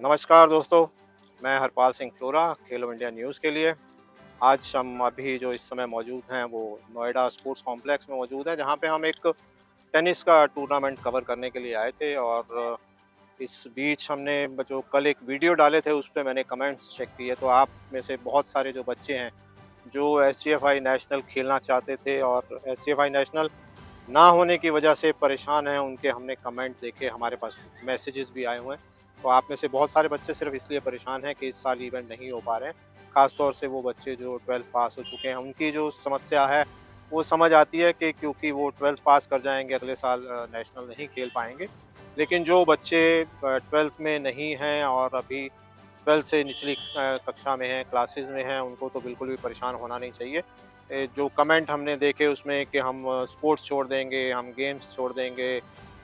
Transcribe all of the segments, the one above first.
नमस्कार दोस्तों, मैं हरपाल सिंह फ्लोरा खेलो इंडिया न्यूज़ के लिए। आज हम अभी जो इस समय मौजूद हैं वो नोएडा स्पोर्ट्स कॉम्प्लेक्स में मौजूद हैं, जहाँ पे हम एक टेनिस का टूर्नामेंट कवर करने के लिए आए थे। और इस बीच हमने जो कल एक वीडियो डाले थे उस पे मैंने कमेंट्स चेक किए, तो आप में से बहुत सारे जो बच्चे हैं जो एसजीएफआई नेशनल खेलना चाहते थे और एसजीएफआई नेशनल ना होने की वजह से परेशान हैं, उनके हमने कमेंट देखे, हमारे पास मैसेजेस भी आए हुए हैं। तो आप में से बहुत सारे बच्चे सिर्फ इसलिए परेशान हैं कि इस साल इवेंट नहीं हो पा रहे हैं। ख़ास तौर से वो बच्चे जो 12th पास हो चुके हैं, उनकी जो समस्या है वो समझ आती है कि क्योंकि वो 12th पास कर जाएँगे, अगले साल नेशनल नहीं खेल पाएँगे। लेकिन जो बच्चे 12th में नहीं हैं और अभी 12th से निचली कक्षा में हैं, क्लासेस में हैं, उनको तो बिल्कुल भी परेशान होना नहीं चाहिए। जो कमेंट हमने देखे उसमें कि हम स्पोर्ट्स छोड़ देंगे, हम गेम्स छोड़ देंगे,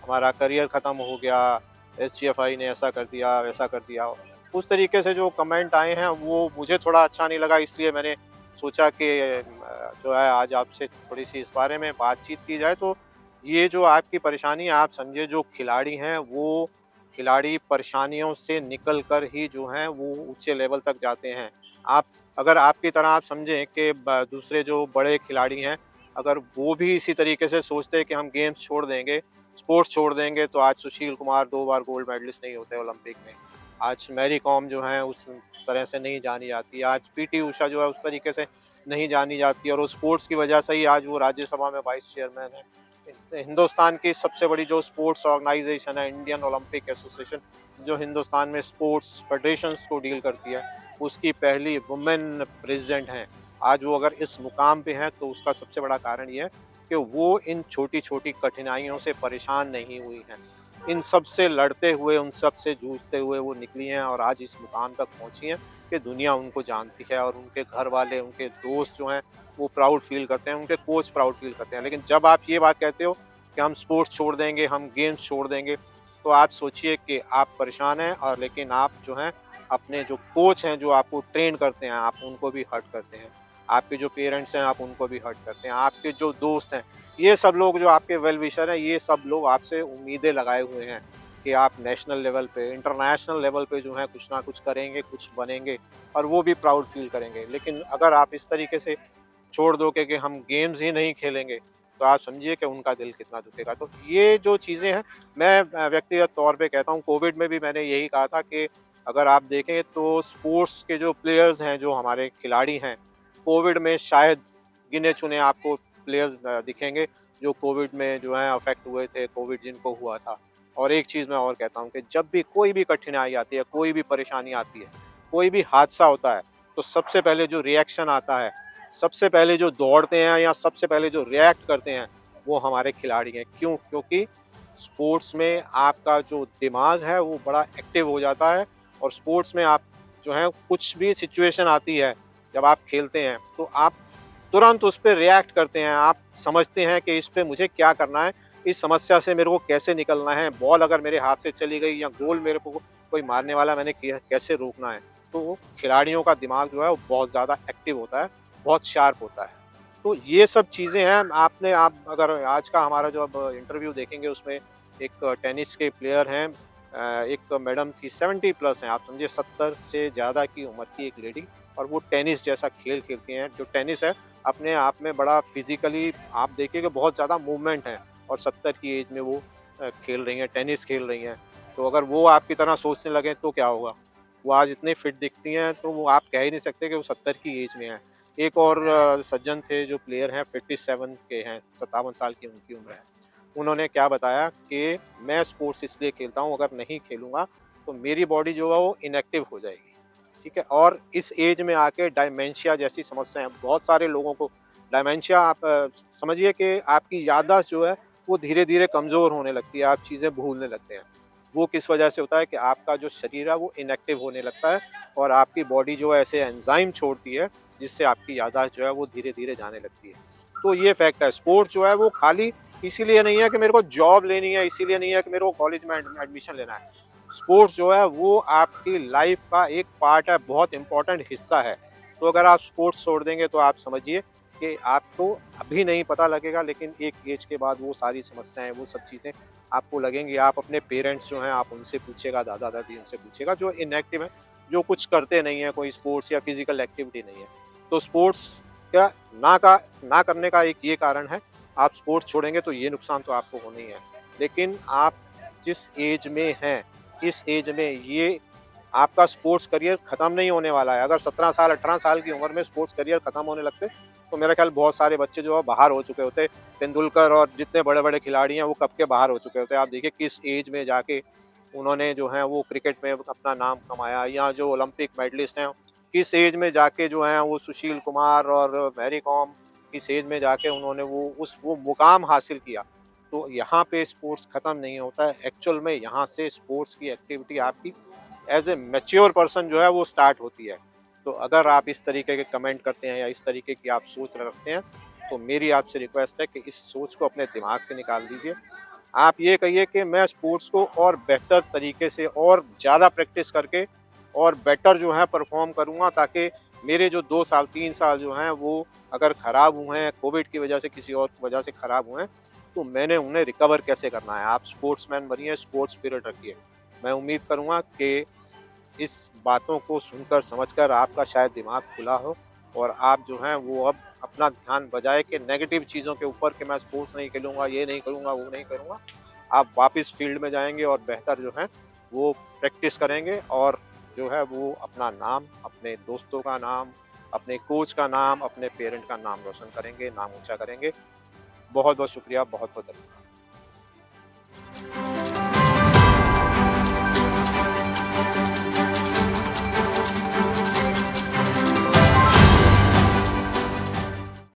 हमारा करियर ख़त्म हो गया, एसजीएफआई ने ऐसा कर दिया, वैसा कर दिया। उस तरीके से जो कमेंट आए हैं वो मुझे थोड़ा अच्छा नहीं लगा, इसलिए मैंने सोचा कि जो है आज आपसे थोड़ी-सी इस बारे में बातचीत की जाए। तो ये जो आपकी परेशानी है, आप समझिए जो खिलाड़ी हैं वो खिलाड़ी परेशानियों से निकल कर ही जो हैं वो ऊँचे लेवल तक जाते हैं। आप अगर आपकी तरह आप समझें कि ब दूसरे जो बड़े खिलाड़ी हैं, अगर वो भी इसी तरीके से सोचते हैं कि हम गेम्स छोड़ देंगे, स्पोर्ट्स छोड़ देंगे, तो आज सुशील कुमार 2 बार गोल्ड मेडलिस्ट नहीं होते ओलंपिक में। आज मैरी कॉम जो हैं उस तरह से नहीं जानी जाती। आज पीटी उषा जो है उस तरीके से नहीं जानी जाती और वो स्पोर्ट्स की वजह से ही आज वो राज्यसभा में वाइस चेयरमैन हैं। हिंदुस्तान की सबसे बड़ी जो स्पोर्ट्स ऑर्गेनाइजेशन है, इंडियन ओलंपिक एसोसिएशन, जो हिंदुस्तान में स्पोर्ट्स फेडरेशंस को डील करती है, उसकी पहली वुमेन प्रेसिडेंट हैं। आज वो अगर इस मुकाम पे हैं तो उसका सबसे बड़ा कारण ये है कि वो इन छोटी-छोटी कठिनाइयों से परेशान नहीं हुई हैं। इन सब से लड़ते हुए, उन सब से जूझते हुए वो निकली हैं और आज इस मुकाम तक पहुँची हैं कि दुनिया उनको जानती है और उनके घर वाले, उनके दोस्त जो हैं वो प्राउड फ़ील करते हैं, उनके कोच प्राउड फ़ील करते हैं। लेकिन जब आप ये बात कहते हो कि हम स्पोर्ट्स छोड़ देंगे, हम गेम्स छोड़ देंगे, तो आप सोचिए कि आप परेशान हैं और लेकिन आप जो हैं अपने जो कोच हैं, जो आपको ट्रेन करते हैं, आप उनको भी हर्ट करते हैं। आपके जो पेरेंट्स हैं, आप उनको भी हर्ट करते हैं। आपके जो दोस्त हैं, ये सब लोग जो आपके वेल विशर हैं, ये सब लोग आपसे उम्मीदें लगाए हुए हैं कि आप नेशनल लेवल पे, इंटरनेशनल लेवल पे जो है कुछ ना कुछ करेंगे, कुछ बनेंगे और वो भी प्राउड फ़ील करेंगे। लेकिन अगर आप इस तरीके से छोड़ दोगे कि हम गेम्स ही नहीं खेलेंगे, तो आप समझिए कि उनका दिल कितना दुखेगा। तो ये जो चीज़ें हैं, मैं व्यक्तिगत तौर पे कहता हूँ, कोविड में भी मैंने यही कहा था कि अगर आप देखें तो स्पोर्ट्स के जो प्लेयर्स हैं, जो हमारे खिलाड़ी हैं, कोविड में शायद गिने-चुने आपको प्लेयर्स दिखेंगे, जो कोविड में जो है अफ़ेक्ट हुए थे, कोविड जिनको हुआ था। और एक चीज़ मैं और कहता हूँ कि जब भी कोई भी कठिनाई आती है, कोई भी परेशानी आती है, कोई भी हादसा होता है, तो सबसे पहले जो रिएक्शन आता है, सबसे पहले जो दौड़ते हैं या सबसे पहले जो रिएक्ट करते हैं, वो हमारे खिलाड़ी हैं। क्यों? क्योंकि स्पोर्ट्स में आपका जो दिमाग है वो बड़ा एक्टिव हो जाता है और स्पोर्ट्स में आप जो है कुछ भी सिचुएशन आती है, जब आप खेलते हैं, तो आप तुरंत उस पे रिएक्ट करते हैं। आप समझते हैं कि इस पे मुझे क्या करना है, इस समस्या से मेरे को कैसे निकलना है, बॉल अगर मेरे हाथ से चली गई या गोल मेरे को कोई मारने वाला, मैंने कैसे रोकना है। तो वो खिलाड़ियों का दिमाग जो है वो बहुत ज़्यादा एक्टिव होता है, बहुत शार्प होता है। तो ये सब चीज़ें हैं। आप अगर आज का हमारा जो अब इंटरव्यू देखेंगे उसमें एक टेनिस के प्लेयर हैं, एक मैडम थी 70 प्लस हैं, आप समझिए 70 से ज़्यादा की उम्र की एक लेडी, और वो टेनिस जैसा खेल खेलती हैं। जो टेनिस है अपने आप में बड़ा फिज़िकली आप देखिए कि बहुत ज़्यादा मूवमेंट है और 70 की एज में वो खेल रही हैं, टेनिस खेल रही हैं। तो अगर वो आपकी तरह सोचने लगें तो क्या होगा? वो आज इतनी फिट दिखती हैं तो वो आप कह ही नहीं सकते कि वो 70 की एज में हैं। एक और सज्जन थे जो प्लेयर हैं, 57 के हैं, 57 साल की उनकी उम्र है। उन्होंने क्या बताया कि मैं स्पोर्ट्स इसलिए खेलता हूँ, अगर नहीं खेलूँगा तो मेरी बॉडी जो है वो इनएक्टिव हो जाएगी। ठीक है? और इस एज में आके डायमेंशिया जैसी समस्याएँ, बहुत सारे लोगों को डायमेंशिया, आप समझिए कि आपकी याददाश्त जो है वो धीरे-धीरे कमज़ोर होने लगती है, आप चीज़ें भूलने लगते हैं। वो किस वजह से होता है कि आपका जो शरीर है वो इनएक्टिव होने लगता है और आपकी बॉडी जो है ऐसे एंजाइम छोड़ती है, जिससे आपकी याददाश्त जो है वो धीरे-धीरे जाने लगती है। तो ये फैक्ट है। स्पोर्ट्स जो है वो खाली इसीलिए नहीं है कि मेरे को जॉब लेनी है, इसीलिए नहीं है कि मेरे को कॉलेज में एडमिशन लेना है। स्पोर्ट्स जो है वो आपकी लाइफ का एक पार्ट है, बहुत इम्पोर्टेंट हिस्सा है। तो अगर आप स्पोर्ट्स छोड़ देंगे तो आप समझिए कि आपको अभी नहीं पता लगेगा, लेकिन एक एज के बाद वो सारी समस्याएँ, वो सब चीज़ें आपको लगेंगी, आप अपने पेरेंट्स जो हैं आप उनसे पूछिएगा, दादा-दादी उनसे पूछिएगा जो इनएक्टिव हैं, जो कुछ करते नहीं हैं, कोई स्पोर्ट्स या फिज़िकल एक्टिविटी नहीं है। तो स्पोर्ट्स का ना करने का एक ये कारण है, आप स्पोर्ट्स छोड़ेंगे तो ये नुकसान तो आपको होना ही है। लेकिन आप जिस एज में हैं, इस एज में ये आपका स्पोर्ट्स करियर खत्म नहीं होने वाला है। अगर 17 साल, 18 साल की उम्र में स्पोर्ट्स करियर खत्म होने लगते, तो मेरा ख्याल बहुत सारे बच्चे जो है बाहर हो चुके होते। तेंदुलकर और जितने बड़े-बड़े खिलाड़ी हैं, वो कब के बाहर हो चुके होते। आप देखिए किस एज में जाके उन्होंने जो है वो क्रिकेट में अपना नाम कमाया, या जो ओलंपिक मेडलिस्ट हैं, किस एज में जाके जो हैं वो सुशील कुमार और मैरी कॉम किस एज में जाके उन्होंने वो मुकाम हासिल किया। तो यहाँ पे स्पोर्ट्स खत्म नहीं होता है। एक्चुअल में यहाँ से स्पोर्ट्स की एक्टिविटी आपकी एज़ ए मैच्योर पर्सन जो है वो स्टार्ट होती है। तो अगर आप इस तरीके के कमेंट करते हैं या इस तरीके की आप सोच रखते हैं, तो मेरी आपसे रिक्वेस्ट है कि इस सोच को अपने दिमाग से निकाल दीजिए। आप ये कहिए कि मैं स्पोर्ट्स को और बेहतर तरीके से और ज़्यादा प्रैक्टिस करके और बेटर जो है परफ़ॉर्म करूँगा, ताकि मेरे जो 2 साल 3 साल जो हैं वो अगर ख़राब हुए हैं, कोविड की वजह से किसी और वजह से ख़राब हुए हैं, तो मैंने उन्हें रिकवर कैसे करना है। आप स्पोर्ट्समैन बनिए, स्पोर्ट्स स्पिरिट रखिए। मैं उम्मीद करूँगा कि इस बातों को सुनकर समझकर आपका शायद दिमाग खुला हो और आप जो हैं वो अब अपना ध्यान बजाय के नेगेटिव चीज़ों के ऊपर कि मैं स्पोर्ट्स नहीं खेलूँगा, ये नहीं करूँगा, वो नहीं करूँगा। आप वापस फील्ड में जाएँगे और बेहतर जो है वो प्रैक्टिस करेंगे और जो है वो अपना नाम, अपने दोस्तों का नाम, अपने कोच का नाम, अपने पेरेंट का नाम रोशन करेंगे, नाम ऊँचा करेंगे। बहुत-बहुत शुक्रिया, बहुत-बहुत धन्यवाद।